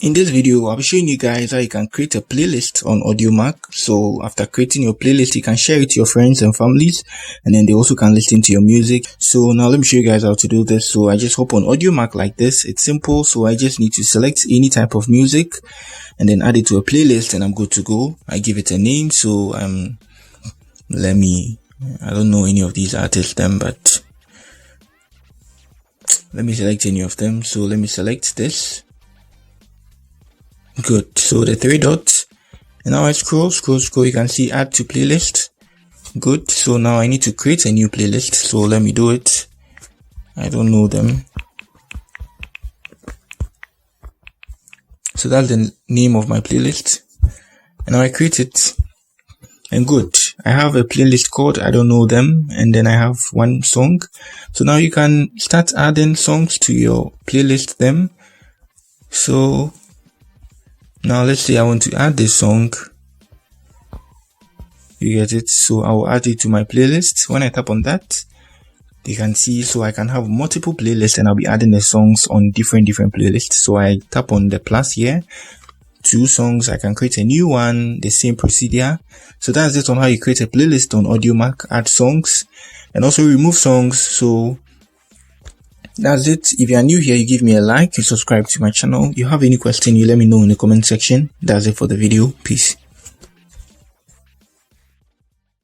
In this video, I'll be showing you guys how you can create a playlist on Audiomack. So after creating your playlist, you can share it to your friends and families, and then they also can listen to your music. So now let me show you guys how to do this. So I just hop on Audiomack like this. It's simple. So I just need to select any type of music and then add it to a playlist, and I'm good to go. I give it a name. So I don't know any of these artists but let me select any of them. So let me select this. Good. So the three dots, and now I scroll, you can see add to playlist. Good. So now I need to create a new playlist. So let me do it. I don't know them. So that's the name of my playlist. And now I create it. And good. I have a playlist called I don't know them, and then I have one song. So now you can start adding songs to your playlist them. So now let's say I want to add this song. You get it? So I will add it to my playlist. When I tap on that, you can see, so I can have multiple playlists and I'll be adding the songs on different playlists. So I tap on the plus here. 2 songs, I can create a new one, the same procedure. So that's it on how you create a playlist on Audiomack, add songs and also remove songs. So that's it. If you are new here, you give me a like, you subscribe to my channel. If you have any question, you let me know in the comment section. That's it for the video. Peace.